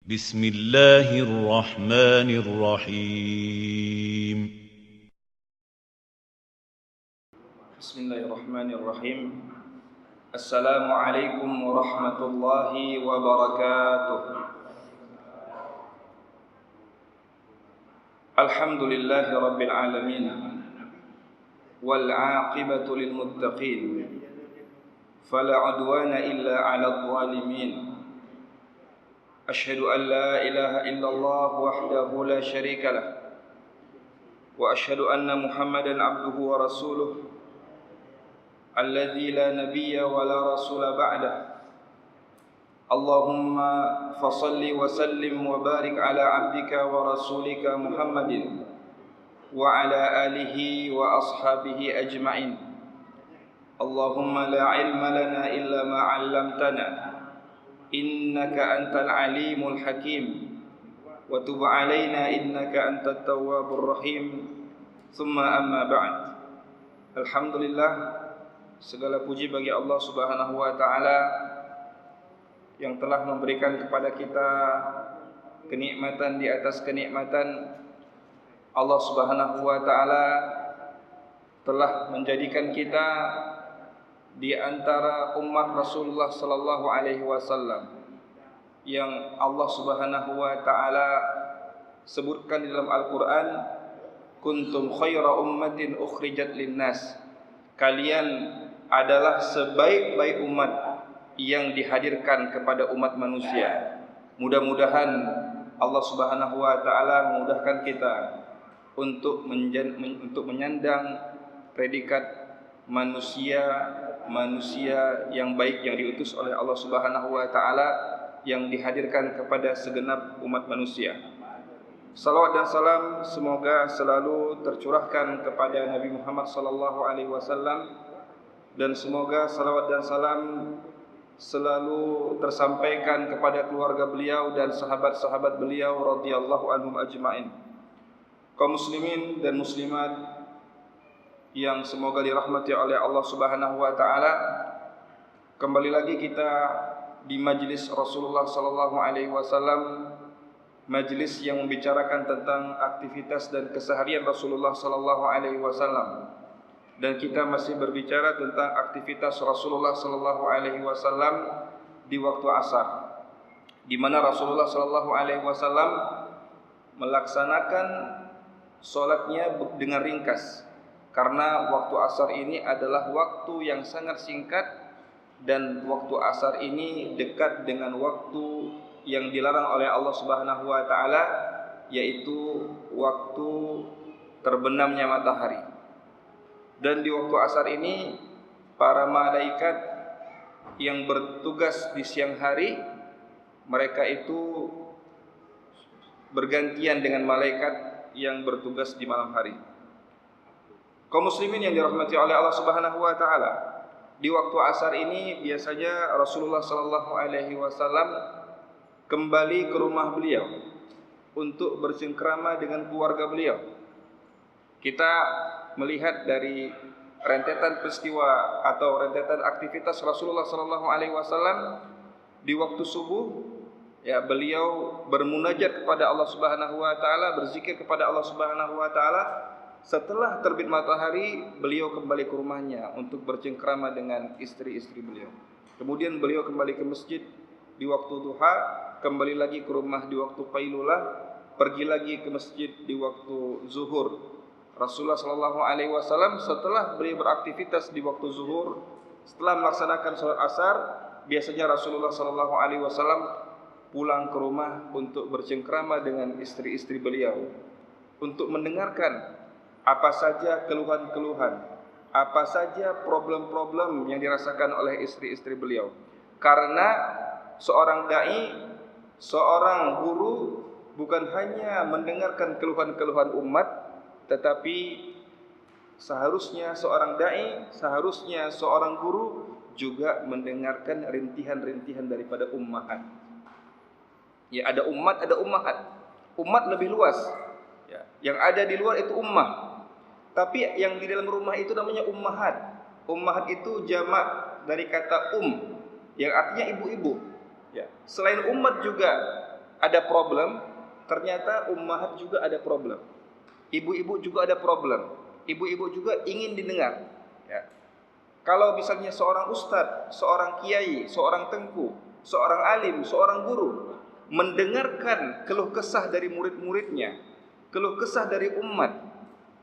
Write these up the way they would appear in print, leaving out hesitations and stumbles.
بسم الله الرحمن الرحيم بسم الله الرحمن الرحيم. السلام عليكم ورحمة الله وبركاته. الحمد لله رب العالمين والعاقبة للمتقين فلا عدوان إلا على الظالمين. أشهد أن لا إله إلا الله وحده لا شريك له وأشهد أن محمدا عبده ورسوله الذي لا نبي ولا رسول بعده. اللهم فصل وسلم وبارك على عبدك ورسولك محمد وعلى آله وأصحابه أجمعين. اللهم لا علم لنا إلا ما علمتنا إنك أنت العليم الحكيم وتب علينا إنك أنت التواب الرحيم. ثم أما بعد. Alhamdulillah, segala puji bagi Allah Subhanahu wa taala yang telah memberikan kepada kita kenikmatan di atas kenikmatan. Allah Subhanahu wa taala telah menjadikan kita di antara umat Rasulullah sallallahu alaihi wasallam yang Allah Subhanahu wa taala sebutkan di dalam Al-Qur'an, kuntum khaira ummatin ukhrijat linnas. Kalian adalah sebaik-baik umat yang dihadirkan kepada umat manusia. Mudah-mudahan Allah Subhanahu wa taala memudahkan kita untuk menyandang predikat manusia yang baik yang diutus oleh Allah Subhanahu wa taala yang dihadirkan kepada segenap umat manusia. Salawat dan salam semoga selalu tercurahkan kepada Nabi Muhammad sallallahu alaihi wasallam, dan semoga salawat dan salam selalu tersampaikan kepada keluarga beliau dan sahabat-sahabat beliau radhiyallahu anhum ajmain. Kaum muslimin dan muslimat yang semoga dirahmati oleh Allah Subhanahu wa taala, kembali lagi kita di majlis Rasulullah sallallahu alaihi wasallam, majlis yang membicarakan tentang aktivitas dan keseharian Rasulullah sallallahu alaihi wasallam. Dan kita masih berbicara tentang aktivitas Rasulullah sallallahu alaihi wasallam di waktu asar, di mana Rasulullah sallallahu alaihi wasallam melaksanakan salatnya dengan ringkas. Karena waktu asar ini adalah waktu yang sangat singkat, dan waktu asar ini dekat dengan waktu yang dilarang oleh Allah Subhanahu wa taala, yaitu waktu terbenamnya matahari. Dan di waktu asar ini para malaikat yang bertugas di siang hari, mereka itu bergantian dengan malaikat yang bertugas di malam hari. Kaum muslimin yang dirahmati oleh Allah Subhanahu wa taala, di waktu asar ini biasanya Rasulullah sallallahu alaihi wasallam kembali ke rumah beliau untuk bersengkrama dengan keluarga beliau. Kita melihat dari rentetan peristiwa atau rentetan aktivitas Rasulullah sallallahu alaihi wasallam di waktu subuh, ya, beliau bermunajat kepada Allah Subhanahu wa taala, berzikir kepada Allah Subhanahu wa taala. Setelah terbit matahari, beliau kembali ke rumahnya untuk bercengkrama dengan istri-istri beliau. Kemudian beliau kembali ke masjid di waktu duha, kembali lagi ke rumah di waktu qailulah, pergi lagi ke masjid di waktu zuhur. Rasulullah sallallahu alaihi wasallam setelah beliau beraktivitas di waktu zuhur, setelah melaksanakan salat asar, biasanya Rasulullah sallallahu alaihi wasallam pulang ke rumah untuk bercengkrama dengan istri-istri beliau, untuk mendengarkan apa saja keluhan-keluhan, apa saja problem-problem yang dirasakan oleh istri-istri beliau. Karena seorang dai, seorang guru bukan hanya mendengarkan keluhan-keluhan umat, tetapi seharusnya seorang dai, seharusnya seorang guru juga mendengarkan rintihan-rintihan daripada ummahat. Ya, ada umat, ada ummahat. Umat lebih luas. Ya, yang ada di luar itu ummah. Tapi yang di dalam rumah itu namanya ummahat. Ummahat itu jamak dari kata yang artinya ibu-ibu. Ya, selain umat juga ada problem, ternyata ummahat juga ada problem. Ibu-ibu juga ada problem. Ibu-ibu juga ingin didengar. Ya. Kalau misalnya seorang ustadz, seorang kiai, seorang tengku, seorang alim, seorang guru mendengarkan keluh kesah dari murid-muridnya, keluh kesah dari umat,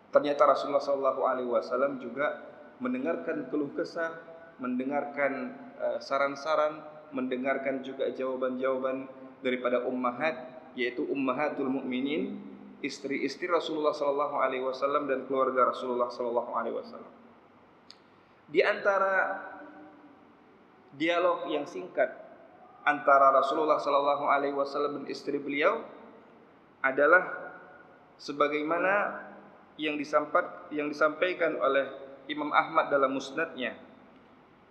ternyata Rasulullah SAW juga mendengarkan keluh kesah, mendengarkan saran-saran, mendengarkan juga jawaban-jawaban daripada ummahat, yaitu ummahatul mukminin, istri-istri Rasulullah SAW dan keluarga Rasulullah SAW. Di antara dialog yang singkat antara Rasulullah SAW dan istri beliau adalah sebagaimana yang disampaikan oleh Imam Ahmad dalam musnadnya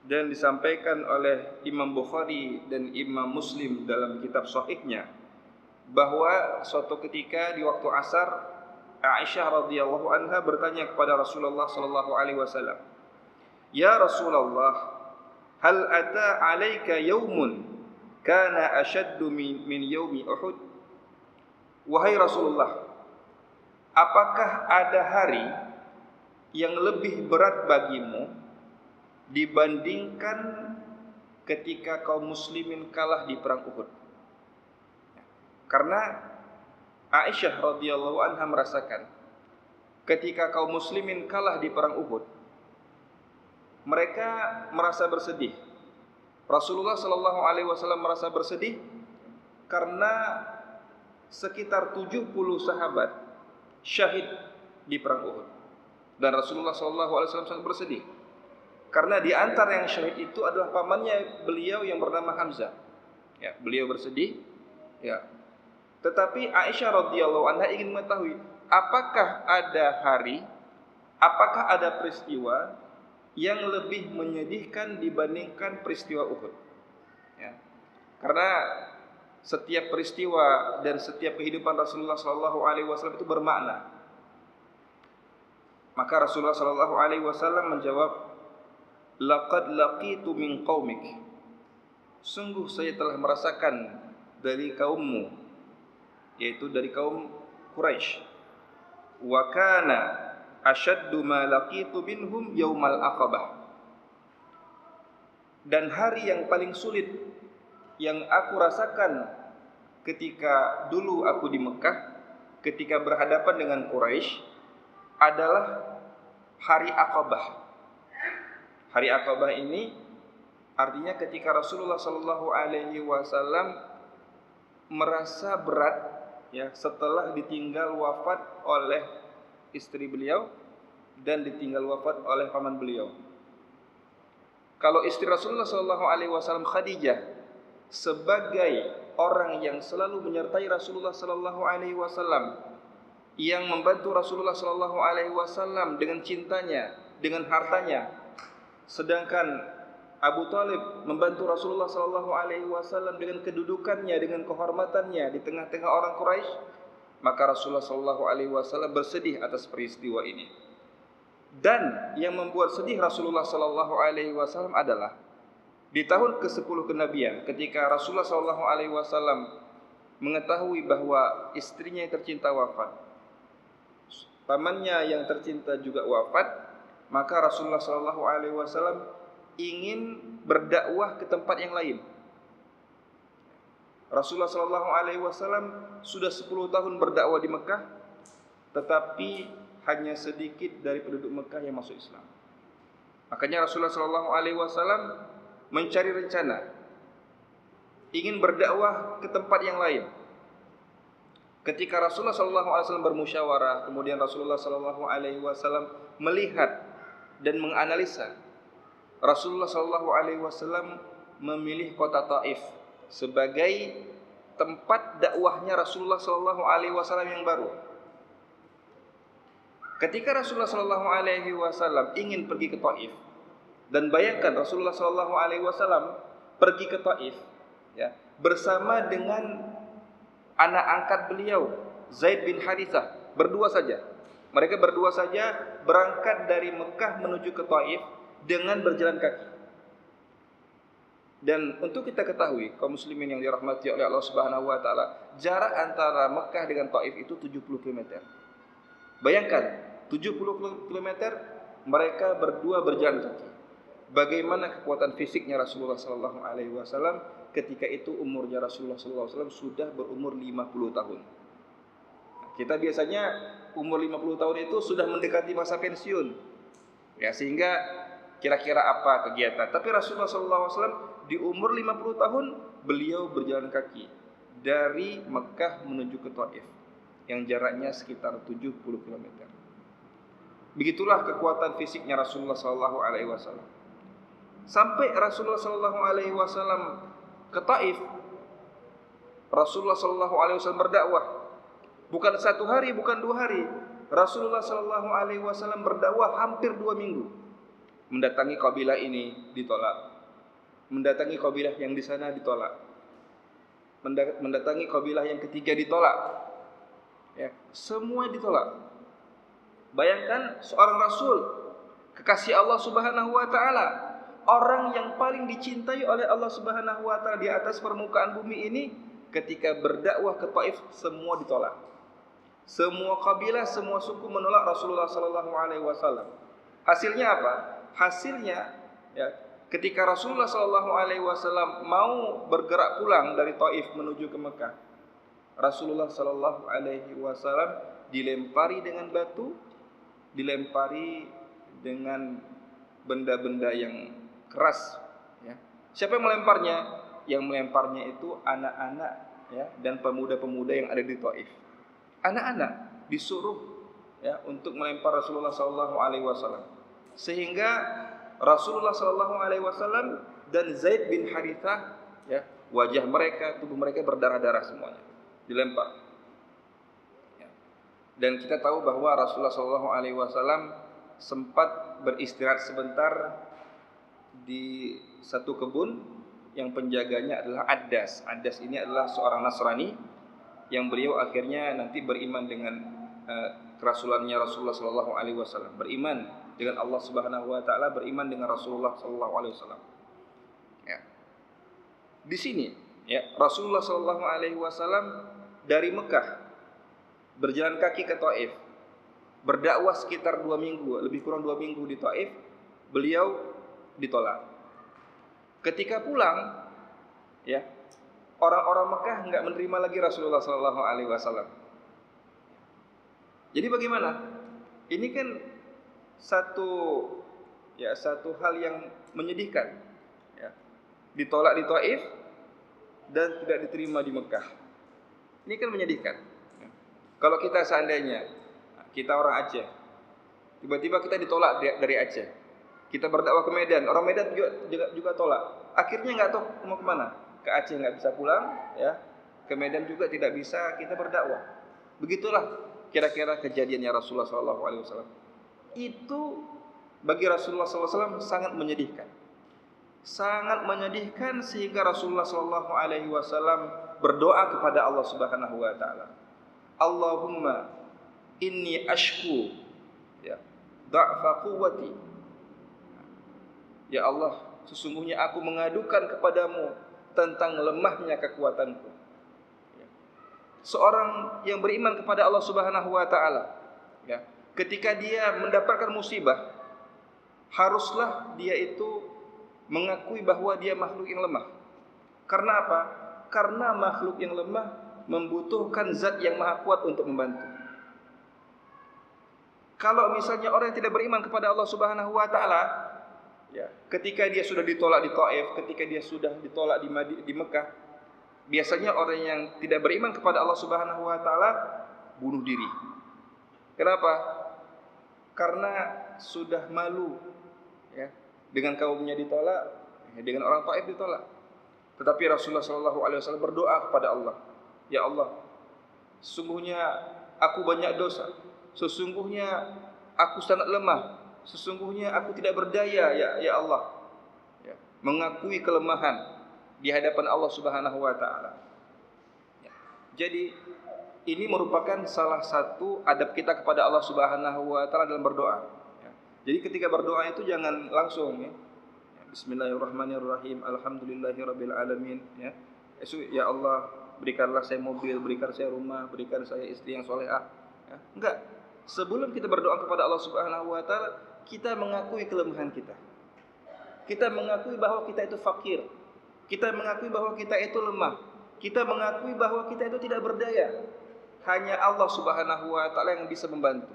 dan disampaikan oleh Imam Bukhari dan Imam Muslim dalam kitab sahihnya, bahwa suatu ketika di waktu asar, Aisyah radhiyallahu anha bertanya kepada Rasulullah SAW, "Ya Rasulullah, hal ata 'alaika yaumun kana ashaddu min yaumi Uhud?" Wahai Rasulullah, apakah ada hari yang lebih berat bagimu dibandingkan ketika kaum muslimin kalah di perang Uhud? Karena Aisyah radhiyallahu anha merasakan ketika kaum muslimin kalah di perang Uhud, mereka merasa bersedih. Rasulullah SAW merasa bersedih karena sekitar 70 sahabat syahid di perang Uhud. Dan Rasulullah SAW sangat bersedih karena di antara yang syahid itu adalah pamannya beliau yang bernama Hamzah. Ya, beliau bersedih. Ya. Tetapi Aisyah radhiyallahu anha ingin mengetahui, apakah ada hari, apakah ada peristiwa yang lebih menyedihkan dibandingkan peristiwa Uhud. Ya. Karena setiap peristiwa dan setiap kehidupan Rasulullah SAW itu bermakna. Maka Rasulullah SAW menjawab, "Laqad laqitu min qaumik." Sungguh saya telah merasakan dari kaummu, yaitu dari kaum Quraisy. Wa kana ashaddu ma laqitu minhum yaumal aqabah. Dan hari yang paling sulit yang aku rasakan ketika dulu aku di Mekah, ketika berhadapan dengan Quraisy, adalah hari Aqabah. Hari Aqabah ini artinya ketika Rasulullah SAW merasa berat, ya, setelah ditinggal wafat oleh istri beliau dan ditinggal wafat oleh paman beliau. Kalau istri Rasulullah SAW Khadijah sebagai orang yang selalu menyertai Rasulullah SAW, yang membantu Rasulullah SAW dengan cintanya, dengan hartanya, sedangkan Abu Talib membantu Rasulullah SAW dengan kedudukannya, dengan kehormatannya di tengah-tengah orang Quraisy, maka Rasulullah SAW bersedih atas peristiwa ini. Dan yang membuat sedih Rasulullah SAW adalah di tahun ke-10 kenabian, ketika Rasulullah SAW mengetahui bahwa istrinya yang tercinta wafat, pamannya yang tercinta juga wafat, maka Rasulullah SAW ingin berdakwah ke tempat yang lain. Rasulullah SAW sudah 10 tahun berdakwah di Mekah, tetapi hanya sedikit dari penduduk Mekah yang masuk Islam. Makanya Rasulullah SAW mencari rencana, ingin berdakwah ke tempat yang lain. Ketika Rasulullah SAW bermusyawarah, kemudian Rasulullah SAW melihat dan menganalisa, Rasulullah SAW memilih kota Taif sebagai tempat dakwahnya Rasulullah SAW yang baru. Ketika Rasulullah SAW ingin pergi ke Taif, dan bayangkan Rasulullah SAW pergi ke Taif, ya, bersama dengan anak angkat beliau Zaid bin Harithah, berdua saja. Mereka berdua saja berangkat dari Mekah menuju ke Taif dengan berjalan kaki. Dan untuk kita ketahui, kaum muslimin yang dirahmati oleh Allah Subhanahu wa taala, jarak antara Mekah dengan Taif itu 70 km. Bayangkan, 70 km mereka berdua berjalan kaki. Bagaimana kekuatan fisiknya Rasulullah sallallahu alaihi wasallam ketika itu umurnya Rasulullah sallallahu alaihi wasallam sudah berumur 50 tahun. Kita biasanya umur 50 tahun itu sudah mendekati masa pensiun. Ya, sehingga kira-kira apa kegiatan. Tapi Rasulullah SAW di umur 50 tahun beliau berjalan kaki dari Mekah menuju ke Taif yang jaraknya sekitar 70 km. Begitulah kekuatan fisiknya Rasulullah SAW. Sampai Rasulullah SAW ke Taif, Rasulullah SAW berdakwah. Bukan 1 hari, bukan 2 hari. Rasulullah SAW berdakwah hampir 2 minggu. Mendatangi kabilah ini ditolak, mendatangi kabilah yang di sana ditolak, mendatangi kabilah yang ketiga ditolak. Ya, semua ditolak. Bayangkan seorang Rasul, kekasih Allah Subhanahu wa taala, orang yang paling dicintai oleh Allah Subhanahu wa taala di atas permukaan bumi ini, ketika berdakwah ke Taif semua ditolak. Semua kabilah, semua suku menolak Rasulullah sallallahu alaihi wasallam. Hasilnya apa? Hasilnya, ya, ketika Rasulullah sallallahu alaihi wasallam mau bergerak pulang dari Taif menuju ke Mekah, Rasulullah sallallahu alaihi wasallam dilempari dengan batu, dilempari dengan benda-benda yang keras, ya. Siapa yang melemparnya? Yang melemparnya itu anak-anak, ya, dan pemuda-pemuda yang ada di Taif. Anak-anak disuruh, ya, untuk melempar Rasulullah sallallahu alaihi wasallam. Sehingga Rasulullah sallallahu alaihi wasallam dan Zaid bin Harithah, ya, wajah mereka, tubuh mereka berdarah-darah semuanya, dilempar. Ya. Dan kita tahu bahwa Rasulullah sallallahu alaihi wasallam sempat beristirahat sebentar di satu kebun yang penjaganya adalah Addas. Addas ini adalah seorang Nasrani yang beliau akhirnya nanti beriman dengan kerasulannya Rasulullah sallallahu alaihi wasallam, beriman dengan Allah Subhanahu wa taala, beriman dengan Rasulullah sallallahu alaihi wasallam. Ya. Di sini, ya, Rasulullah sallallahu alaihi wasallam dari Mekah berjalan kaki ke Taif, berdakwah sekitar 2 minggu, lebih kurang 2 minggu di Taif, beliau ditolak. Ketika pulang, ya, orang-orang Mekah enggak menerima lagi Rasulullah sallallahu alaihi wasallam. Jadi bagaimana? Ini kan satu hal yang menyedihkan, ya. Ditolak di Taif dan tidak diterima di Mekah. Ini kan menyedihkan. Kalau kita seandainya kita orang Aceh, tiba-tiba kita ditolak dari Aceh, kita berdakwah ke Medan, orang Medan juga tolak. Akhirnya nggak tahu mau kemana. Ke Aceh nggak bisa pulang, ya. Ke Medan juga tidak bisa kita berdakwah. Begitulah kira-kira kejadiannya Rasulullah SAW. Itu bagi Rasulullah SAW sangat menyedihkan. Sangat menyedihkan sehingga Rasulullah SAW berdoa kepada Allah Subhanahu wa taala. Allahumma inni ashku, ya, dha'fa quwwati. Ya Allah, sesungguhnya aku mengadukan kepadamu tentang lemahnya kekuatanku. Seorang yang beriman kepada Allah Subhanahu wa taala, ya, ketika dia mendapatkan musibah, haruslah dia itu mengakui bahwa dia makhluk yang lemah. Karena apa? Karena makhluk yang lemah membutuhkan zat yang maha kuat untuk membantu. Kalau misalnya orang yang tidak beriman kepada Allah Subhanahu wa taala, ya, ketika dia sudah ditolak di Taif, ketika dia sudah ditolak di Mekah, biasanya orang yang tidak beriman kepada Allah Subhanahu wa taala bunuh diri. Kenapa? Karena sudah malu, ya, dengan kaumnya ditolak, dengan orang Taif ditolak. Tetapi Rasulullah SAW berdoa kepada Allah, ya Allah, sesungguhnya aku banyak dosa, sesungguhnya aku sangat lemah, sesungguhnya aku tidak berdaya, ya Allah, ya, mengakui kelemahan di hadapan Allah Subhanahu wa taala. Ya. Jadi ini merupakan salah satu adab kita kepada Allah Subhanahu wa taala dalam berdoa, ya. Jadi ketika berdoa itu jangan langsung, ya, Bismillahirrahmanirrahim. Alhamdulillahirabbil alamin, ya. Ya Allah, berikanlah saya mobil, berikan saya rumah, berikan saya istri yang solehah. Ya. Enggak. Sebelum kita berdoa kepada Allah Subhanahu wa taala, kita mengakui kelemahan kita. Kita mengakui bahwa kita itu fakir. Kita mengakui bahwa kita itu lemah. Kita mengakui bahwa kita itu tidak berdaya. Hanya Allah Subhanahu wa taala yang bisa membantu.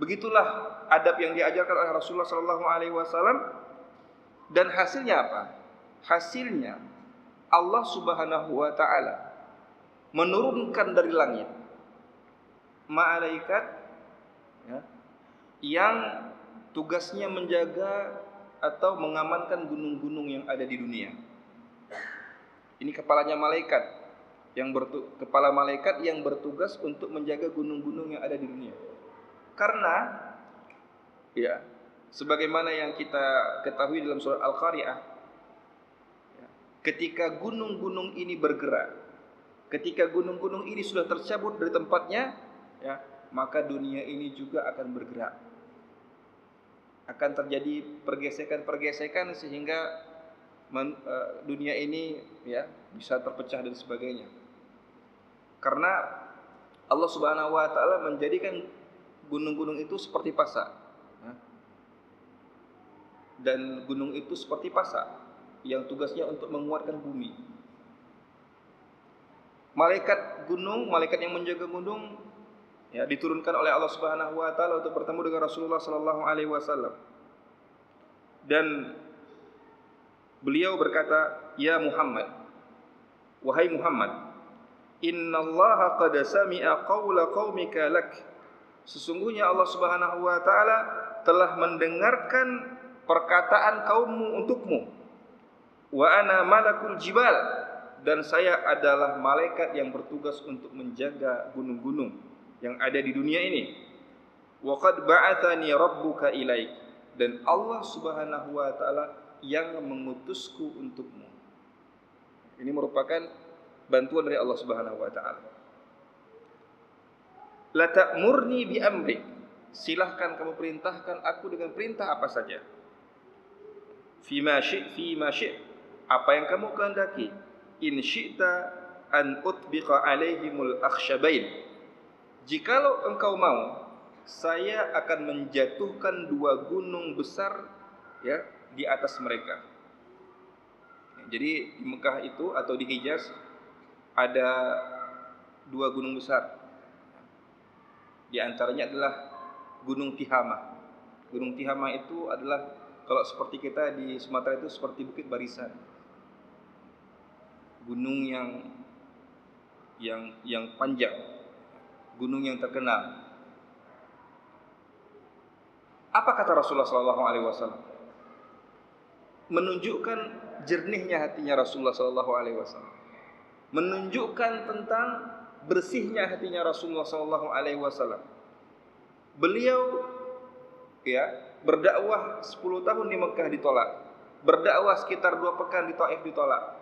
Begitulah adab yang diajarkan oleh Rasulullah sallallahu alaihi wasallam, dan hasilnya apa? Hasilnya Allah Subhanahu wa taala menurunkan dari langit malaikat, ya, yang tugasnya menjaga atau mengamankan gunung-gunung yang ada di dunia. Ini kepala malaikat yang bertugas untuk menjaga gunung-gunung yang ada di dunia. Karena, ya, sebagaimana yang kita ketahui dalam surat Al-Qari'ah, ya, ketika gunung-gunung ini bergerak, ketika gunung-gunung ini sudah tercabut dari tempatnya, ya, maka dunia ini juga akan bergerak. Akan terjadi pergesekan-pergesekan sehingga dunia ini, ya, bisa terpecah dan sebagainya. Karena Allah Subhanahu wa taala menjadikan gunung-gunung itu seperti pasak, ya. Dan gunung itu seperti pasak yang tugasnya untuk menguatkan bumi. Malaikat gunung, malaikat yang menjaga gunung, ya, diturunkan oleh Allah Subhanahu wa taala untuk bertemu dengan Rasulullah sallallahu alaihi wasallam. Dan beliau berkata, "Ya Muhammad, wahai Muhammad, innallaha qad sami'a qaula qaumika lak." Sesungguhnya Allah Subhanahu wa taala telah mendengarkan perkataan kaummu untukmu. Wa ana malakul jibal, dan saya adalah malaikat yang bertugas untuk menjaga gunung-gunung yang ada di dunia ini. Wa qad ba'athani rabbuka ilaik, dan Allah Subhanahu wa taala yang mengutusku untukmu. Ini merupakan bantuan dari Allah Subhanahu wa taala. La ta'murni bi amri, silahkan kamu perintahkan aku dengan perintah apa saja. Fima syi', apa yang kamu kehendaki. In syi'ta an utbiqa alaihimul akhsyabain, jikalau engkau mau, saya akan menjatuhkan 2 gunung besar, ya, di atas mereka. Jadi di Mekah itu atau di Hijaz ada 2 gunung besar. Di antaranya adalah Gunung Tihama. Gunung Tihama itu adalah, kalau seperti kita di Sumatera itu seperti Bukit Barisan. Gunung yang panjang, gunung yang terkenal. Apa kata Rasulullah sallallahu alaihi wasallam? Menunjukkan jernihnya hatinya Rasulullah sallallahu alaihi wasallam. Menunjukkan tentang bersihnya hatinya Rasulullah sallallahu alaihi wasallam. Beliau, ya, berdakwah 10 tahun di Mekah ditolak. Berdakwah sekitar 2 pekan di Taif ditolak.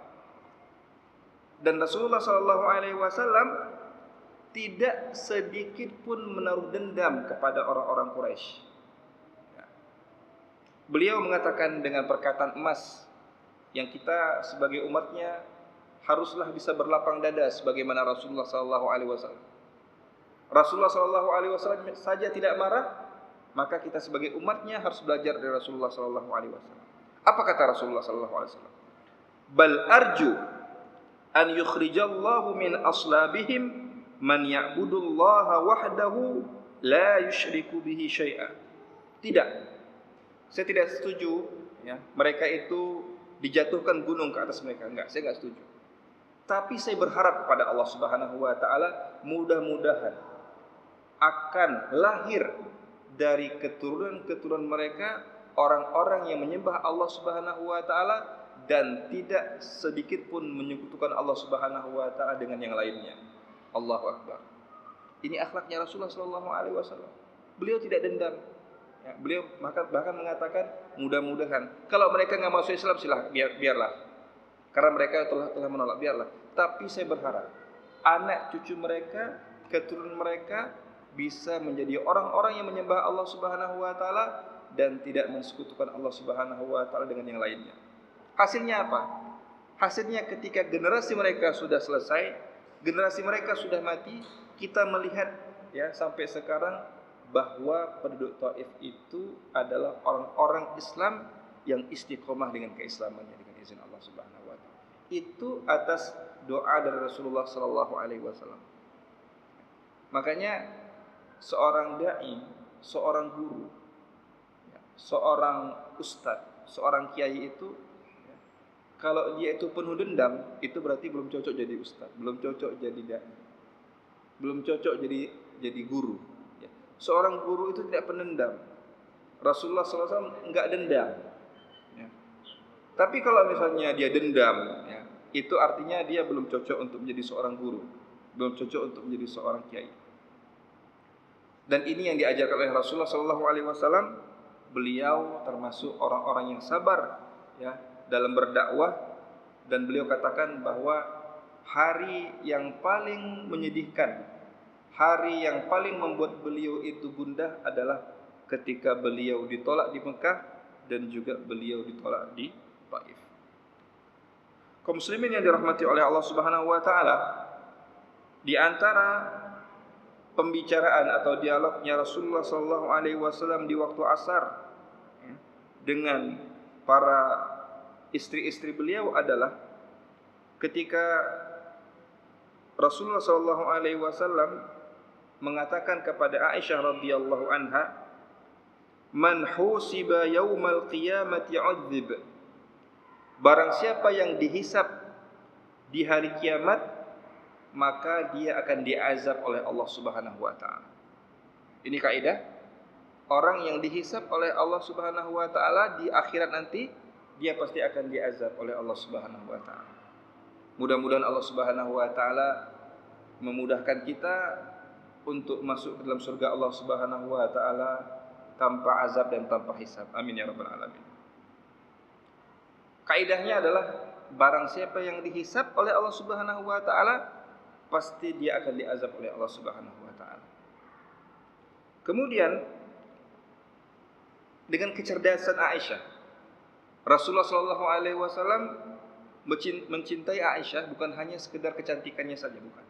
Dan Rasulullah sallallahu alaihi wasallam tidak sedikit pun menaruh dendam kepada orang-orang Quraisy. Beliau mengatakan dengan perkataan emas yang kita sebagai umatnya haruslah bisa berlapang dada sebagaimana Rasulullah sallallahu alaihi wasallam. Rasulullah sallallahu alaihi wasallam saja tidak marah, maka kita sebagai umatnya harus belajar dari Rasulullah sallallahu alaihi wasallam. Apa kata Rasulullah sallallahu alaihi wasallam? Bal arju an yukhrijallahu min aslabihim man ya'budullaha wahdahu la yusyriku bihi syai'a. Tidak, saya tidak setuju, ya, mereka itu dijatuhkan gunung ke atas mereka. Enggak, saya enggak setuju. Tapi saya berharap kepada Allah Subhanahu wa taala, mudah-mudahan akan lahir dari keturunan mereka orang-orang yang menyembah Allah Subhanahu wa taala dan tidak sedikit pun menyekutukan Allah Subhanahu wa taala dengan yang lainnya. Allahu akbar. Ini akhlaknya Rasulullah sallallahu alaihi wasallam. Beliau tidak dendam. Ya, beliau bahkan mengatakan, mudah-mudahan kalau mereka enggak masuk Islam biarlah. Karena mereka telah menolak, biarlah. Tapi saya berharap anak cucu mereka, keturunan mereka bisa menjadi orang-orang yang menyembah Allah Subhanahu wa taala dan tidak mensekutukan Allah Subhanahu wa taala dengan yang lainnya. Hasilnya apa? Hasilnya ketika generasi mereka sudah selesai, generasi mereka sudah mati, kita melihat ya sampai sekarang bahwa penduduk Taif itu adalah orang-orang Islam yang istiqomah dengan keislamannya dengan izin Allah Subhanahu wa taala. Itu atas doa dari Rasulullah sallallahu alaihi wasallam. Makanya seorang dai, seorang guru, seorang ustadz, seorang kiai itu kalau dia itu penuh dendam, itu berarti belum cocok jadi ustadz, belum cocok jadi dai, belum cocok jadi guru. Seorang guru itu tidak pendendam. Rasulullah SAW enggak dendam. Tapi kalau misalnya dia dendam, itu artinya dia belum cocok untuk menjadi seorang guru, belum cocok untuk menjadi seorang kiai. Dan ini yang diajarkan oleh Rasulullah SAW. Beliau termasuk orang-orang yang sabar ya dalam berdakwah, dan beliau katakan bahwa hari yang paling menyedihkan, hari yang paling membuat beliau itu gundah adalah ketika beliau ditolak di Mekah dan juga beliau ditolak di Taif. Kaum muslimin yang dirahmati oleh Allah Subhanahu wa taala, di antara pembicaraan atau dialognya Rasulullah sallallahu alaihi wasallam di waktu asar dengan para istri-istri beliau adalah ketika Rasulullah sallallahu alaihi wasallam mengatakan kepada Aisyah radhiyallahu anha, "Man husiba yaumal qiyamati 'udzib." Barang siapa yang dihisab di hari kiamat, maka dia akan diazab oleh Allah Subhanahu wa taala. Ini kaidah. Orang yang dihisab oleh Allah Subhanahu wa taala di akhirat nanti, dia pasti akan diazab oleh Allah Subhanahu wa taala. Mudah-mudahan Allah Subhanahu wa taala memudahkan kita untuk masuk ke dalam surga Allah Subhanahu wa taala tanpa azab dan tanpa hisab. Amin ya rabbal alamin. Kaidahnya adalah barang siapa yang dihisab oleh Allah Subhanahu wa taala, pasti dia akan diazab oleh Allah Subhanahu wa taala. Kemudian dengan kecerdasan Aisyah, Rasulullah sallallahu alaihi wasallam mencintai Aisyah bukan hanya sekedar kecantikannya saja, bukan.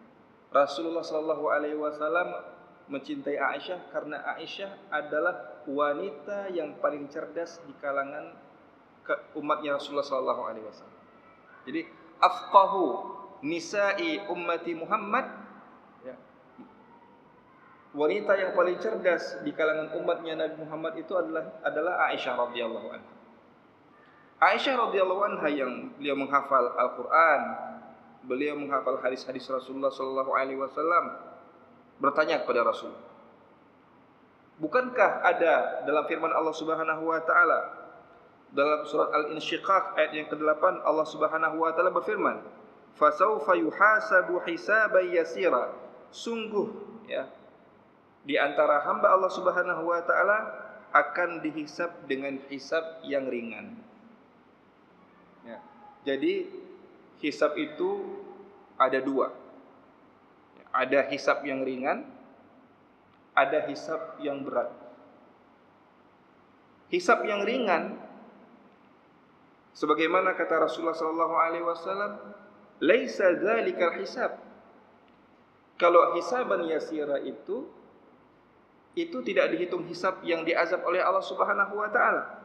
Rasulullah sallallahu alaihi wasallam mencintai Aisyah karena Aisyah adalah wanita yang paling cerdas di kalangan umatnya Rasulullah sallallahu alaihi wasallam. Jadi afqahu nisa'i ummati Muhammad, ya. Wanita yang paling cerdas di kalangan umatnya Nabi Muhammad itu adalah Aisyah radhiyallahu anha. Aisyah radhiyallahu anha yang beliau menghafal Al-Qur'an, beliau menghafal hadis-hadis Rasulullah sallallahu alaihi wasallam, bertanya kepada Rasul, "Bukankah ada dalam firman Allah Subhanahu wa taala dalam surat Al-Insyiqaq ayat yang ke-8 Allah Subhanahu wa taala berfirman, "Fasawfa yuhasabu hisaban yasira." Sungguh ya, di antara hamba Allah Subhanahu wa taala akan dihisab dengan hisab yang ringan. Ya. Jadi hisab itu ada dua. Ada hisab yang ringan, ada hisab yang berat. Hisab yang ringan, sebagaimana kata Rasulullah sallallahu alaihi wasallam, "Laisa dzalikal hisab." Kalau hisaban yasira itu tidak dihitung hisab yang diazab oleh Allah Subhanahu wa taala.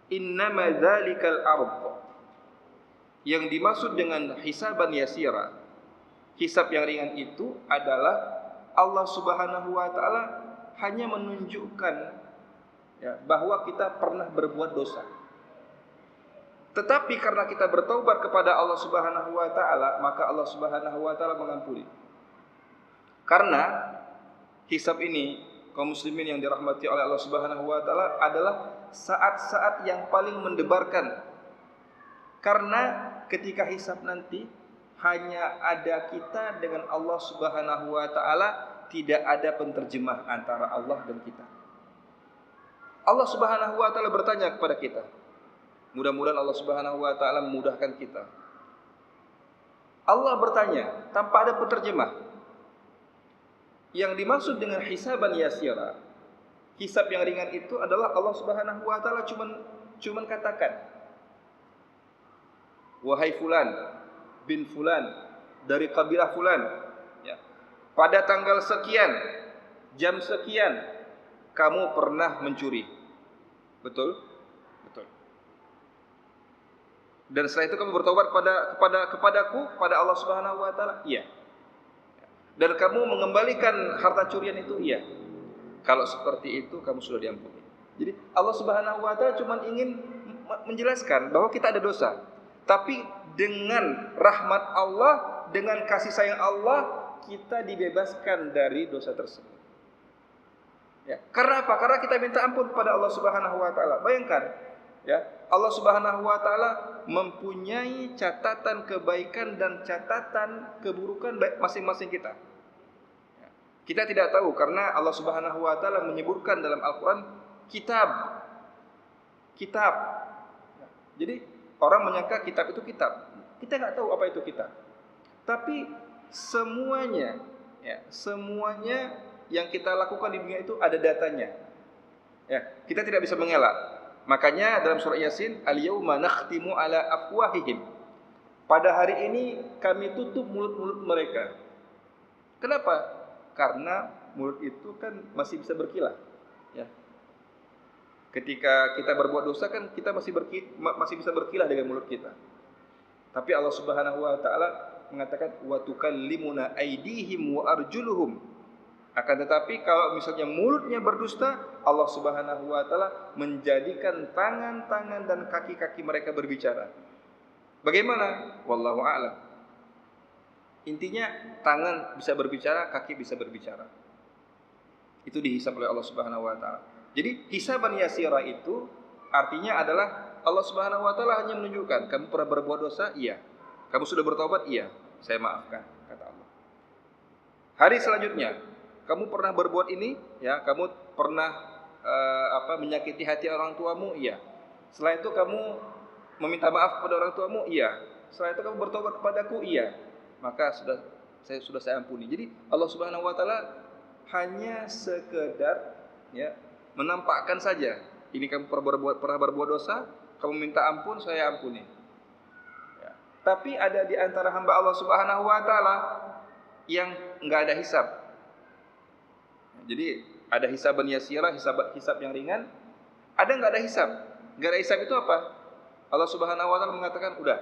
Innama dzalikal ardh. Yang dimaksud dengan hisaban yasira, hisab yang ringan itu adalah Allah Subhanahu wa taala hanya menunjukkan ya, bahwa kita pernah berbuat dosa. Tetapi karena kita bertaubat kepada Allah Subhanahu wa taala, maka Allah Subhanahu wa taala mengampuni. Karena hisab ini, kaum muslimin yang dirahmati oleh Allah Subhanahu wa taala, adalah saat-saat yang paling mendebarkan. Karena ketika hisab nanti hanya ada kita dengan Allah Subhanahu wa taala, tidak ada penterjemah antara Allah dan kita. Allah Subhanahu wa taala bertanya kepada kita. Mudah-mudahan Allah Subhanahu wa taala memudahkan kita. Allah bertanya tanpa ada penterjemah. Yang dimaksud dengan hisaban yasira, Hisab yang ringan itu adalah Allah Subhanahu wa taala cuman katakan, wahai fulan bin fulan dari kabilah fulan, ya, pada tanggal sekian, jam sekian kamu pernah mencuri. Betul? Betul. Dan setelah itu kamu bertobat kepadaku, pada Allah Subhanahu wa taala? Iya. Dan kamu mengembalikan harta curian itu? Iya. Kalau seperti itu kamu sudah diampuni. Jadi Allah Subhanahu wa taala cuma ingin menjelaskan bahwa kita ada dosa. Tapi dengan rahmat Allah, dengan kasih sayang Allah, kita dibebaskan dari dosa tersebut. Ya, karena apa? Karena kita minta ampun kepada Allah Subhanahu wa taala. Bayangkan, ya, Allah Subhanahu wa taala mempunyai catatan kebaikan dan catatan keburukan masing-masing kita. Ya, kita tidak tahu karena Allah Subhanahu wa taala menyebutkan dalam Al-Qur'an kitab. Kitab. Ya, jadi orang menyangka kitab itu kitab. Kita nggak tahu apa itu kitab. Tapi semuanya, ya, semuanya yang kita lakukan di dunia itu ada datanya. Ya, kita tidak bisa mengelak. Makanya dalam surah Yasin, al-yauma nakhtimu ala afwahihim. Pada hari ini kami tutup mulut-mulut mereka. Kenapa? Karena mulut itu kan masih bisa berkilah. Ya. Ketika kita berbuat dosa kan kita masih bisa berkilah dengan mulut kita. Tapi Allah Subhanahu wa taala mengatakan wa tukallimuna aydihim wa arjuluhum. Akan tetapi kalau misalnya mulutnya berdusta, Allah Subhanahu wa taala menjadikan tangan-tangan dan kaki-kaki mereka berbicara. Bagaimana? Wallahu a'lam. Intinya tangan bisa berbicara, kaki bisa berbicara. Itu dihisab oleh Allah Subhanahu wa taala. Jadi hisaban yasira itu artinya adalah Allah Subhanahu wa taala hanya menunjukkan kamu pernah berbuat dosa? Iya. Kamu sudah bertobat? Iya. Saya maafkan, kata Allah. Hari selanjutnya, kamu pernah berbuat ini? Ya, kamu pernah menyakiti hati orang tuamu? Iya. Setelah itu kamu meminta maaf kepada orang tuamu? Iya. Setelah itu kamu bertobat kepadaku? Iya. Maka sudah saya ampuni. Jadi Allah Subhanahu wa taala hanya sekedar, ya, menampakkan saja. Ini kamu pernah berbuat dosa, kamu minta ampun, saya ampuni. Ya. Tapi ada di antara hamba Allah Subhanahu wa taala yang enggak ada hisab. Jadi ada hisaban yasira, hisab yang ringan. Ada enggak ada hisab? Enggak ada hisab itu apa? Allah Subhanahu wa taala mengatakan, "Udah,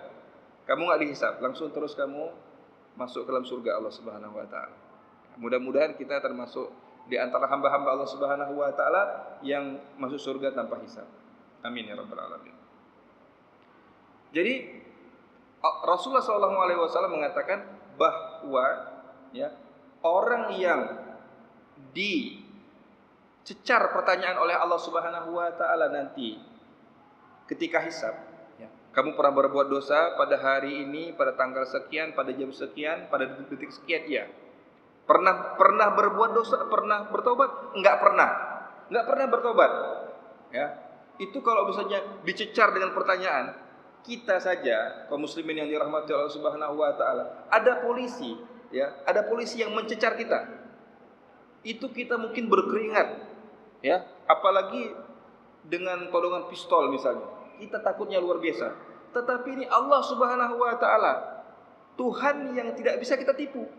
kamu enggak dihisab, langsung terus kamu masuk ke dalam surga Allah Subhanahu wa taala." Mudah-mudahan kita termasuk di antara hamba-hamba Allah Subhanahu wa taala yang masuk surga tanpa hisab. Amin ya rabbal alamin. Jadi Rasulullah SAW mengatakan bahwa, ya, orang yang dicecar pertanyaan oleh Allah Subhanahu wa taala nanti ketika hisab, ya, kamu pernah berbuat dosa pada hari ini, pada tanggal sekian, pada jam sekian, pada detik sekian? Iya. Pernah berbuat dosa, pernah bertobat? Enggak pernah bertobat. Ya. Itu kalau misalnya dicecar dengan pertanyaan, kita saja kaum muslimin yang dirahmati Allah Subhanahu wa taala, ada polisi, ya, ada polisi yang mencecar kita. Itu kita mungkin berkeringat, ya, apalagi dengan todongan pistol misalnya. Kita takutnya luar biasa. Tetapi ini Allah Subhanahu wa taala, Tuhan yang tidak bisa kita tipu.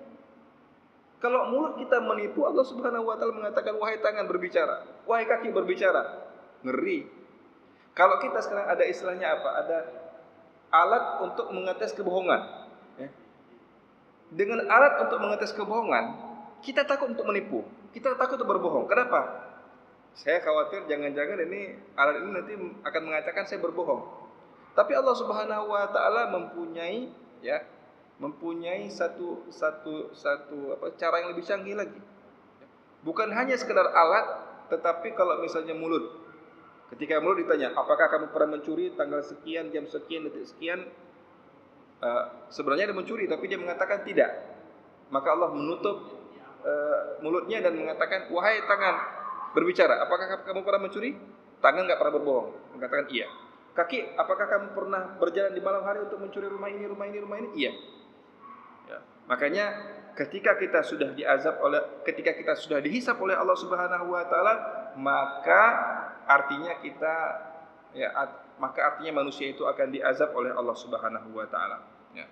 Kalau mulut kita menipu, Allah Subhanahu wa taala mengatakan, wahai tangan berbicara, wahai kaki berbicara. Ngeri. Kalau kita sekarang ada istilahnya apa? Ada alat untuk mengetes kebohongan, ya. Dengan alat untuk mengetes kebohongan, kita takut untuk menipu, kita takut untuk berbohong. Kenapa? Saya khawatir jangan-jangan ini alat ini nanti akan mengatakan saya berbohong. Tapi Allah Subhanahu wa taala mempunyai, ya, mempunyai satu cara yang lebih canggih lagi. Bukan hanya sekedar alat, tetapi kalau misalnya mulut. Ketika mulut ditanya, apakah kamu pernah mencuri tanggal sekian, jam sekian, detik sekian? Sebenarnya dia mencuri, tapi dia mengatakan tidak. Maka Allah menutup mulutnya dan mengatakan, wahai tangan berbicara, apakah kamu pernah mencuri? Tangan enggak pernah berbohong, mengatakan iya. Kaki, apakah kamu pernah berjalan di malam hari untuk mencuri rumah ini? Iya. Ya. Makanya ketika kita sudah ketika kita sudah dihisab oleh Allah Subhanahu wa taala, maka artinya artinya manusia itu akan diazab oleh Allah Subhanahu wa taala, ya.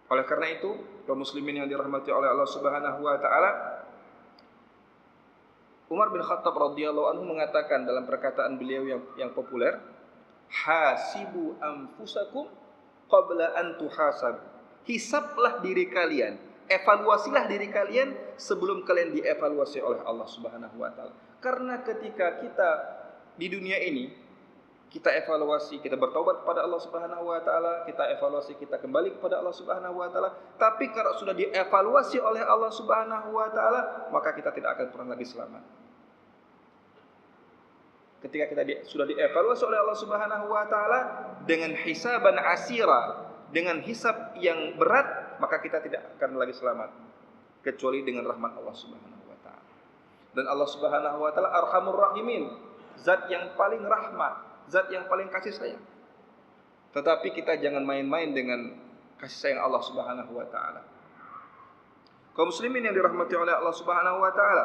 Oleh karena itu, kaum muslimin yang dirahmati oleh Allah Subhanahu wa taala, Umar bin Khattab radhiyallahu anhu mengatakan dalam perkataan beliau yang populer, hasibu anfusakum qabla an tuhasab. Hisablah diri kalian, evaluasilah diri kalian sebelum kalian dievaluasi oleh Allah Subhanahu wa taala. Karena ketika kita di dunia ini kita evaluasi, kita bertaubat kepada Allah Subhanahu wa taala, kita evaluasi, kita kembali kepada Allah Subhanahu wa taala. Tapi kalau sudah dievaluasi oleh Allah Subhanahu wa taala, maka kita tidak akan pernah lagi selamat. Ketika kita sudah dievaluasi oleh Allah Subhanahu wa taala dengan hisaban asira, dengan hisab yang berat, maka kita tidak akan lagi selamat kecuali dengan rahmat Allah Subhanahu wa taala. Dan Allah Subhanahu wa taala Arhamur Rahimin, zat yang paling rahmat, zat yang paling kasih sayang. Tetapi kita jangan main-main dengan kasih sayang Allah Subhanahu wa taala. Kaum muslimin yang dirahmati oleh Allah Subhanahu wa taala,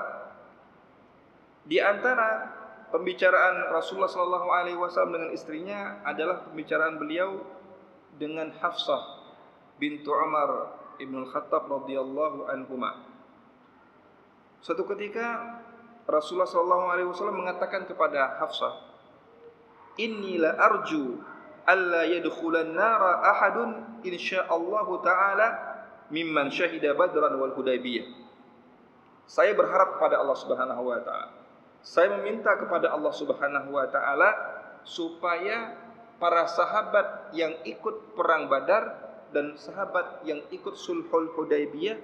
di antara pembicaraan Rasulullah sallallahu alaihi wasallam dengan istrinya adalah pembicaraan beliau dengan Hafsah bintu Umar ibn al-Khattab radhiyallahu anhuma. Suatu ketika Rasulullah sallallahu alaihi wasallam mengatakan kepada Hafsah, inni la arju alla yadkhulan nara ahadun insyaallah taala mimman syahida badran wal hudaybiyah. Saya berharap kepada Allah Subhanahu wa taala, saya meminta kepada Allah Subhanahu wa taala supaya para sahabat yang ikut perang Badar dan sahabat yang ikut sulhul Hudaybiyah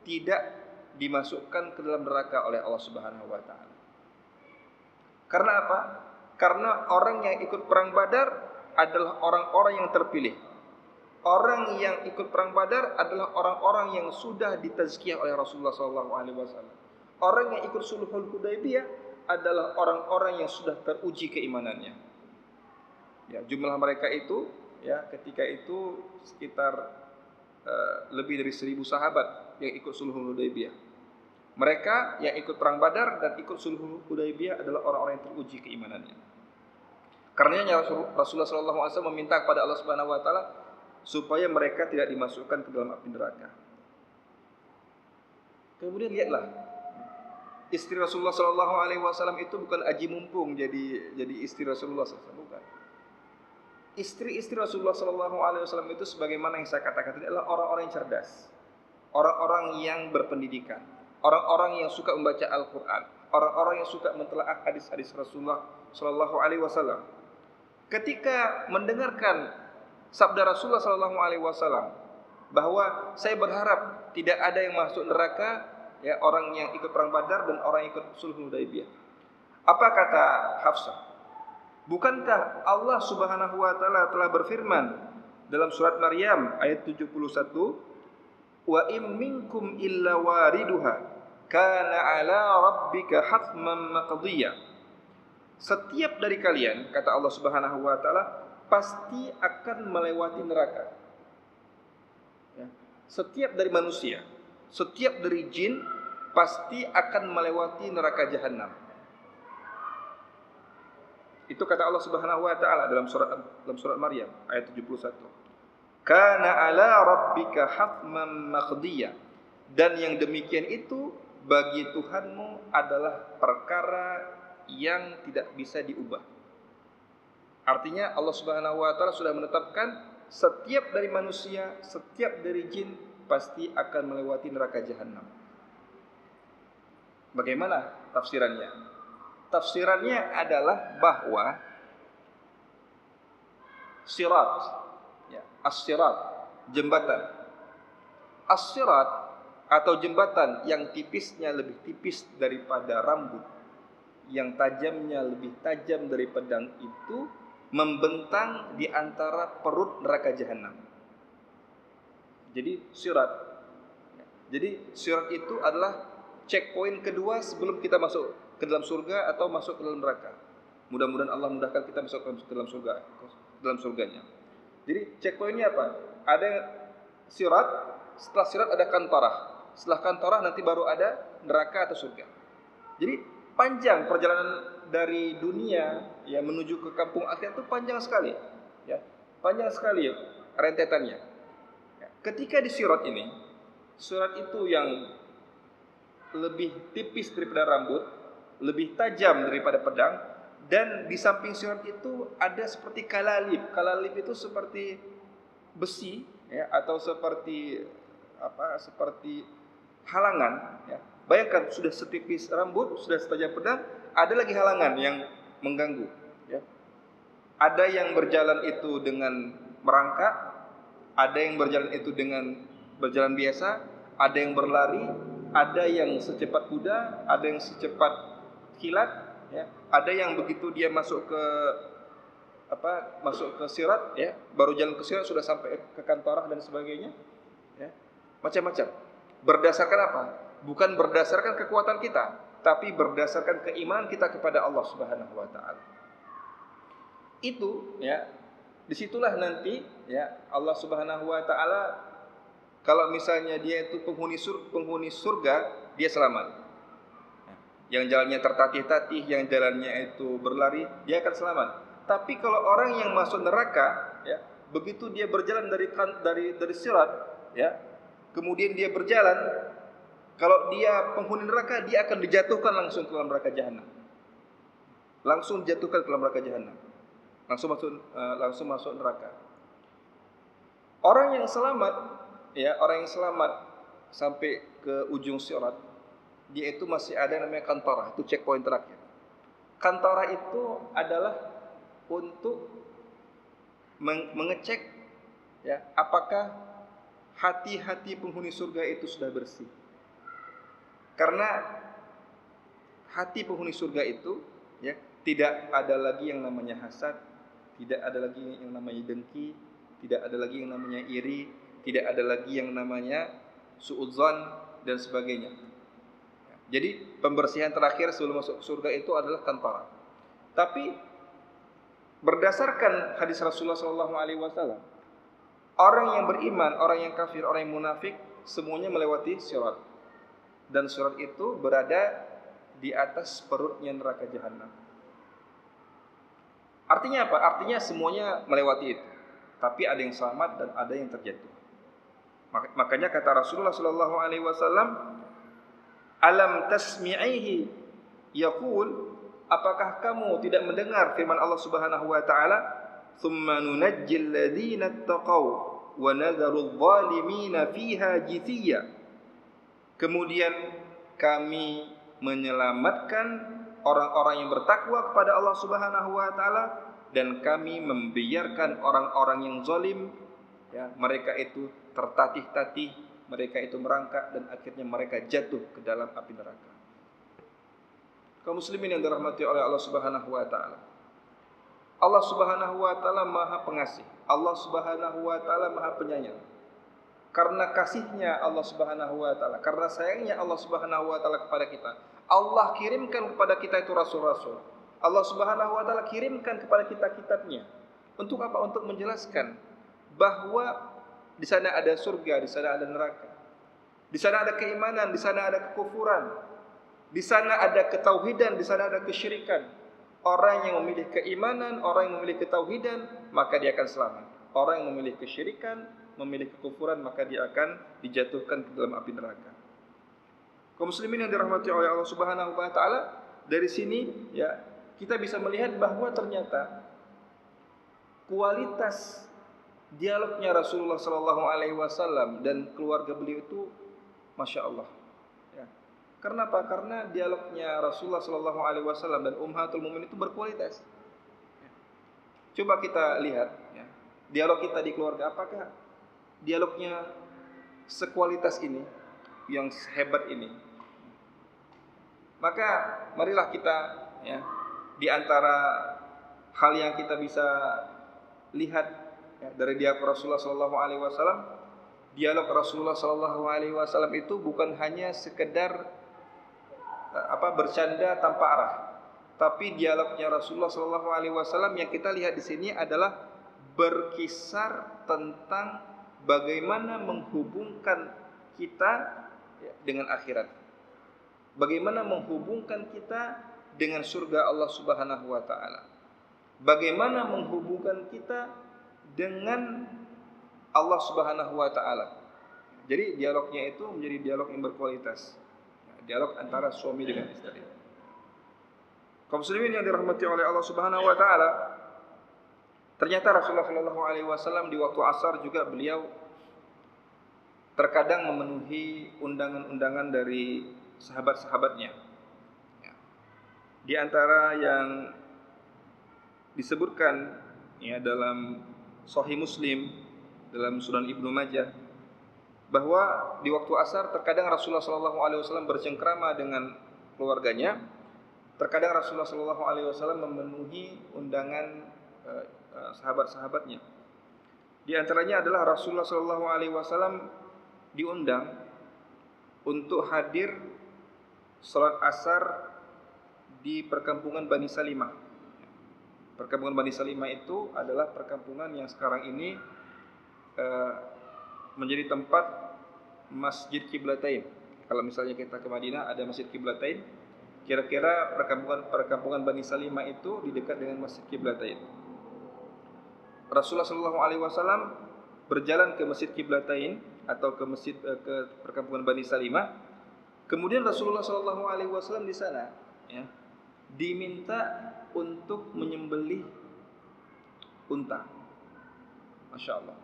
tidak dimasukkan ke dalam neraka oleh Allah Subhanahu wa taala. Karena apa? Karena orang yang ikut perang Badar adalah orang-orang yang terpilih. Orang yang ikut perang Badar adalah orang-orang yang sudah ditazkiyah oleh Rasulullah SAW. Orang yang ikut sulhul Hudaybiyah adalah orang-orang yang sudah teruji keimanannya. Ya, jumlah mereka itu, ya, ketika itu sekitar lebih dari 1.000 sahabat yang ikut sulhul Hudaybiyah. Mereka yang ikut perang Badar dan ikut sulhul Hudaybiyah adalah orang-orang yang teruji keimanannya. Karenanya Rasulullah SAW meminta kepada Allah Subhanahu wa taala supaya mereka tidak dimasukkan ke dalam api neraka. Kemudian lihatlah, istri Rasulullah SAW itu bukan aji mumpung jadi istri Rasulullah SAW, bukan. Istri-istri Rasulullah SAW itu sebagaimana yang saya katakan tadi adalah orang-orang yang cerdas, orang-orang yang berpendidikan, orang-orang yang suka membaca Al-Quran, orang-orang yang suka mentelaah hadis-hadis Rasulullah SAW. Ketika mendengarkan sabda Rasulullah SAW bahwa saya berharap tidak ada yang masuk neraka, ya, orang yang ikut perang Badar dan orang yang ikut sulhul Hudaybiyah. Apa kata Hafsah? Bukankah Allah Subhanahu wa taala telah berfirman dalam surat Maryam ayat 71, wa im minkum illa wariduha kana ala rabbika hatman maqdiyya. Setiap dari kalian, kata Allah Subhanahu wa taala, pasti akan melewati neraka. Ya. Setiap dari manusia, setiap dari jin pasti akan melewati neraka jahanam. Itu kata Allah Subhanahu wa taala dalam surat Maryam ayat 71. Kana ala rabbika hatman maqdiyya. Dan yang demikian itu bagi Tuhanmu adalah perkara yang tidak bisa diubah. Artinya Allah Subhanahu wa taala sudah menetapkan setiap dari manusia, setiap dari jin pasti akan melewati neraka jahanam. Bagaimana tafsirannya? Tafsirannya adalah bahwa sirat, ya, as-sirat, jembatan. As-sirat atau jembatan yang tipisnya lebih tipis daripada rambut, yang tajamnya lebih tajam dari pedang itu membentang di antara perut neraka jahanam. Jadi sirat. Jadi sirat itu adalah checkpoint kedua sebelum kita masuk ke dalam surga atau masuk ke dalam neraka. Mudah-mudahan Allah mudahkan kita masuk ke dalam surga, dalam surganya. Jadi checkpointnya apa? Ada sirat, setelah sirat ada kantarah. Setelah kantarah nanti baru ada neraka atau surga. Jadi panjang perjalanan dari dunia ya menuju ke kampung akhirat itu panjang sekali. Ya, panjang sekali ya, rentetannya. Ya, ketika di sirat ini, sirat itu yang lebih tipis daripada rambut, lebih tajam daripada pedang, dan di samping sirat itu ada seperti kalalib. Kalalib itu seperti besi ya, atau seperti seperti halangan ya. Bayangkan sudah setipis rambut, sudah setajam pedang, ada lagi halangan yang mengganggu ya. Ada yang berjalan itu dengan merangkak, ada yang berjalan itu dengan berjalan biasa, ada yang berlari, ada yang secepat kuda, ada yang secepat kilat ya. Ada yang begitu dia masuk ke sirat ya, baru jalan ke sirat sudah sampai ke kantorah dan sebagainya ya. Macam-macam. Berdasarkan apa? Bukan berdasarkan kekuatan kita, tapi berdasarkan keimanan kita kepada Allah Subhanahu wa taala. Itu ya, disitulah nanti ya Allah Subhanahu wa taala, kalau misalnya dia itu penghuni surga, dia selamat. Yang jalannya tertatih-tatih, yang jalannya itu berlari, dia akan selamat. Tapi kalau orang yang masuk neraka ya, begitu dia berjalan dari sirat ya, kemudian dia berjalan, kalau dia penghuni neraka, dia akan dijatuhkan langsung ke dalam neraka jahanam. Langsung dijatuhkan ke dalam neraka jahanam. Langsung masuk neraka. Orang yang selamat ya, orang yang selamat sampai ke ujung sirat, dia itu masih ada yang namanya kantarah, itu checkpoint terakhir. Kantarah itu adalah untuk mengecek ya, apakah hati-hati penghuni surga itu sudah bersih. Karena hati penghuni surga itu ya, tidak ada lagi yang namanya hasad, tidak ada lagi yang namanya dengki, tidak ada lagi yang namanya iri, tidak ada lagi yang namanya suudzon dan sebagainya. Jadi pembersihan terakhir sebelum masuk surga itu adalah kantarah. Tapi berdasarkan hadis Rasulullah SAW, orang yang beriman, orang yang kafir, orang yang munafik, semuanya melewati sirat. Dan sirat itu berada di atas perutnya neraka jahanam. Artinya apa? Artinya semuanya melewati itu. Tapi ada yang selamat dan ada yang terjatuh. Makanya kata Rasulullah SAW, alam tasmi'ihi yaqul, apakah kamu tidak mendengar firman Allah Subhanahu wa taala, thumma nunajjil ladzina taqaw wa nadharu adh-dhalimina fiha jithiya. Kemudian kami menyelamatkan orang-orang yang bertakwa kepada Allah Subhanahu wa taala, dan kami membiarkan orang-orang yang zalim ya, mereka itu tertatih-tatih, mereka itu merangkak dan akhirnya mereka jatuh ke dalam api neraka. Kaum muslimin yang dirahmati oleh Allah Subhanahu wa taala. Allah Subhanahu wa taala Maha Pengasih. Allah Subhanahu wa taala Maha Penyayang. Karena kasihnya Allah Subhanahu wa taala, karena sayangnya Allah Subhanahu wa taala kepada kita, Allah kirimkan kepada kita itu rasul-rasul. Allah Subhanahu wa taala kirimkan kepada kita kitabnya. Untuk apa? Untuk menjelaskan bahwa di sana ada surga, di sana ada neraka. Di sana ada keimanan, di sana ada kekufuran. Di sana ada ketauhidan, di sana ada kesyirikan. Orang yang memilih keimanan, orang yang memilih ketauhidan, maka dia akan selamat. Orang yang memilih kesyirikan, memilih kekufuran, maka dia akan dijatuhkan ke dalam api neraka. Kaum muslimin yang dirahmati oleh Allah Subhanahu wa taala, dari sini ya kita bisa melihat bahwa ternyata kualitas dialognya Rasulullah sallallahu alaihi wasallam dan keluarga beliau itu masya Allah. Ya. Karena apa? Karena dialognya Rasulullah sallallahu alaihi wasallam dan ummahatul mukminin itu berkualitas. Ya. Coba kita lihat ya, dialog kita di keluarga, apakah dialognya sekualitas ini, yang hebat ini? Maka marilah kita ya, di antara hal yang kita bisa lihat ya, dari dialog Rasulullah sallallahu alaihi wasallam, dialog Rasulullah sallallahu alaihi wasallam itu bukan hanya sekedar bercanda tanpa arah, tapi dialognya Rasulullah sallallahu alaihi wasallam yang kita lihat di sini adalah berkisar tentang bagaimana menghubungkan kita dengan akhirat. Bagaimana menghubungkan kita dengan surga Allah Subhanahu wa taala. Bagaimana menghubungkan kita dengan Allah Subhanahu wa taala. Jadi dialognya itu menjadi dialog yang berkualitas. Dialog antara suami dengan istri. Kaum muslimin yang dirahmati oleh Allah Subhanahu wa taala, ternyata Rasulullah sallallahu alaihi wasallam di waktu asar juga beliau terkadang memenuhi undangan-undangan dari sahabat-sahabatnya. Di antara yang disebutkan dalam Sahih Muslim, dalam Sunan Ibnu Majah, bahwa di waktu asar terkadang Rasulullah sallallahu alaihi wasallam bercengkrama dengan keluarganya. Terkadang Rasulullah sallallahu alaihi wasallam memenuhi undangan sahabat-sahabatnya. Di antaranya adalah Rasulullah sallallahu alaihi wasallam diundang untuk hadir salat asar di perkampungan Bani Salimah. Perkampungan Bani Salimah itu adalah perkampungan yang sekarang ini menjadi tempat Masjid Qiblatain. Kalau misalnya kita ke Madinah ada Masjid Qiblatain, kira-kira perkampungan Bani Salimah itu di dekat dengan Masjid Qiblatain. Rasulullah sallallahu alaihi wasallam berjalan ke Masjid Qiblatain atau ke perkampungan Bani Salimah. Kemudian Rasulullah sallallahu alaihi wasallam di sana diminta untuk menyembelih unta. Masya Allah.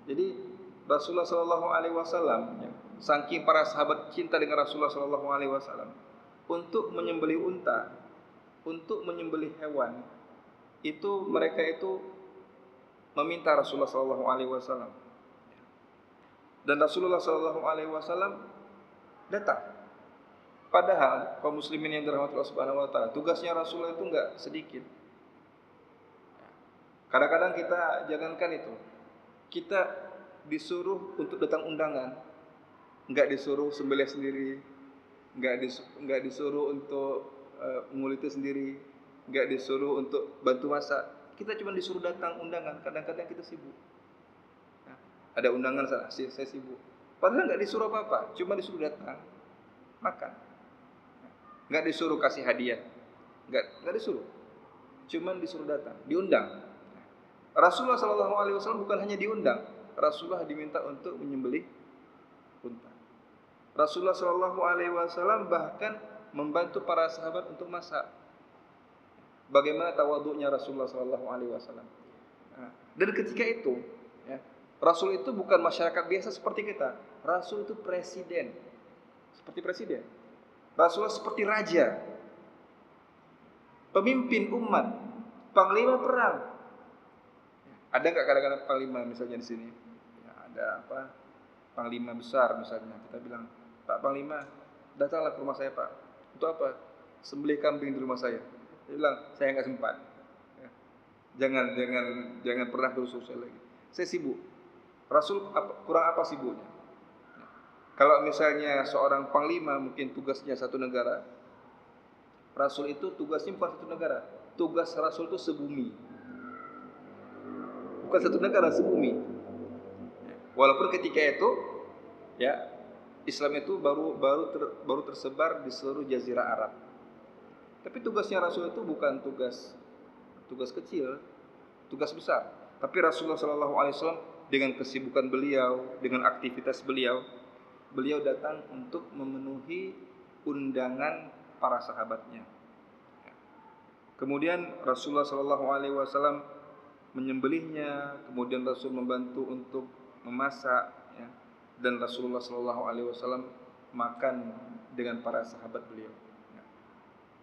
Jadi Rasulullah sallallahu alaihi wasallam saking para sahabat cinta dengan Rasulullah sallallahu alaihi wasallam, untuk menyembelih unta, untuk menyembelih hewan, itu mereka itu meminta Rasulullah sallallahu alaihi wasallam. Dan Rasulullah sallallahu alaihi wasallam datang. Padahal kaum muslimin yang dirahmati Allah Subhanahu wa taala, tugasnya Rasulullah itu enggak sedikit. Kadang-kadang kita jangankan itu, kita disuruh untuk datang undangan, enggak disuruh sembelih sendiri, enggak disuruh untuk menguliti sendiri, enggak disuruh untuk bantu masak. Kita cuma disuruh datang undangan. Kadang-kadang kita sibuk. Ada undangan sana, saya sibuk. Padahal enggak disuruh apa-apa, cuma disuruh datang makan. Enggak disuruh kasih hadiah, enggak disuruh, cuma disuruh datang, diundang. Rasulullah sallallahu alaihi wasallam bukan hanya diundang, Rasulullah diminta untuk menyembelih unta. Rasulullah sallallahu alaihi wasallam bahkan membantu para sahabat untuk masak. Bagaimana tawadhu'nya Rasulullah sallallahu alaihi wasallam. Dan ketika itu, Rasul itu bukan masyarakat biasa seperti kita. Rasul itu presiden. Seperti presiden. Rasulullah seperti raja. Pemimpin umat, panglima perang. Ada enggak kadang-kadang panglima misalnya di sini? Ada apa? Panglima besar misalnya, kita bilang, "Pak Panglima, datanglah ke rumah saya, Pak." Untuk apa? Sembelih kambing di rumah saya. Dia bilang, "Saya enggak sempat." Jangan pernah berusaha saya lagi. Saya sibuk. Rasul kurang apa sibuknya? Kalau misalnya seorang panglima mungkin tugasnya satu negara, Rasul itu tugasnya bukan satu negara. Tugas Rasul itu sebumi. Bukan satu negara, sebumi. Walaupun ketika itu Islam itu baru tersebar di seluruh jazirah Arab. Tapi tugasnya Rasul itu bukan tugas kecil, tugas besar. Tapi Rasulullah sallallahu alaihi wasallam dengan kesibukan beliau, dengan aktivitas beliau datang untuk memenuhi undangan para sahabatnya. Kemudian Rasulullah sallallahu alaihi wasallam menyembelihnya, kemudian Rasul membantu untuk memasak, dan Rasulullah sallallahu alaihi wasallam makan dengan para sahabat beliau.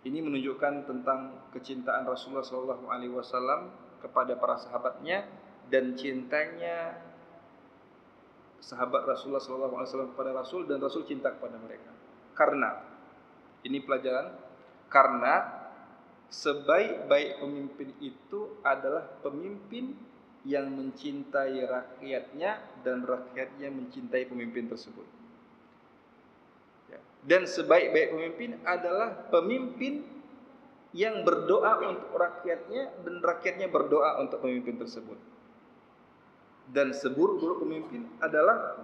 Ini menunjukkan tentang kecintaan Rasulullah sallallahu alaihi wasallam kepada para sahabatnya dan cintanya sahabat Rasulullah sallallahu alaihi wasallam kepada Rasul, dan Rasul cinta kepada mereka. Karena ini pelajaran, karena sebaik-baik pemimpin itu adalah pemimpin yang mencintai rakyatnya dan rakyatnya mencintai pemimpin tersebut. Dan sebaik-baik pemimpin adalah pemimpin yang berdoa untuk rakyatnya dan rakyatnya berdoa untuk pemimpin tersebut. Dan seburuk-buruk pemimpin adalah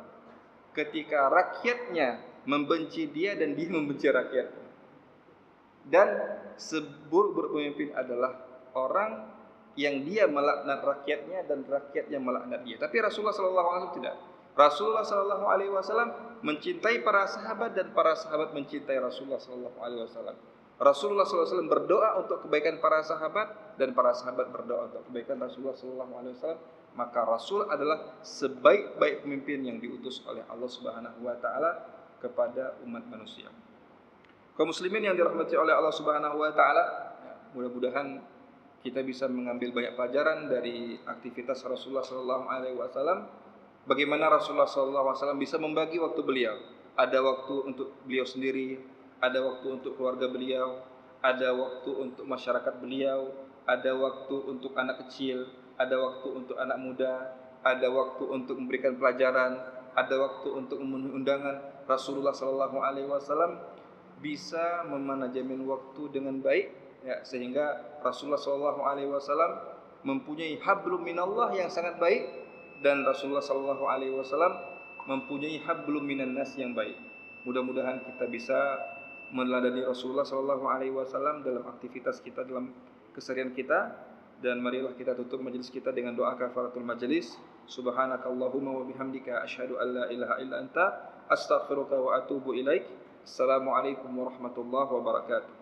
ketika rakyatnya membenci dia dan dia membenci rakyat. Dan seburuk-buruk pemimpin adalah orang yang dia melaknat rakyatnya dan rakyatnya melaknat dia. Tapi Rasulullah SAW tidak. Rasulullah SAW mencintai para sahabat dan para sahabat mencintai Rasulullah SAW. Rasulullah SAW berdoa untuk kebaikan para sahabat dan para sahabat berdoa untuk kebaikan Rasulullah SAW. Maka Rasul adalah sebaik-baik pemimpin yang diutus oleh Allah Subhanahu wa taala kepada umat manusia. Kaum muslimin yang dirahmati oleh Allah Subhanahu wa taala, mudah-mudahan kita bisa mengambil banyak pelajaran dari aktivitas Rasulullah sallallahu alaihi wasallam. Bagaimana Rasulullah sallallahu alaihi wasallam bisa membagi waktu beliau. Ada waktu untuk beliau sendiri, ada waktu untuk keluarga beliau, ada waktu untuk masyarakat beliau, ada waktu untuk anak kecil, ada waktu untuk anak muda, ada waktu untuk memberikan pelajaran, ada waktu untuk memenuhi undangan. Rasulullah sallallahu alaihi wasallam bisa memanajemen waktu dengan baik, ya, sehingga Rasulullah sallallahu alaihi wasallam mempunyai hablum minallah yang sangat baik dan Rasulullah sallallahu alaihi wasallam mempunyai hablum minan nas yang baik. Mudah-mudahan kita bisa meneladani Rasulullah sallallahu alaihi wasallam dalam aktivitas kita, dalam keseharian kita. Dan marilah kita tutup majelis kita dengan doa kafaratul majelis. Subhanakallahumma wa bihamdika asyhadu an la ilaha illa anta astaghfiruka wa atubu ilaik. Assalamualaikum warahmatullahi wabarakatuh.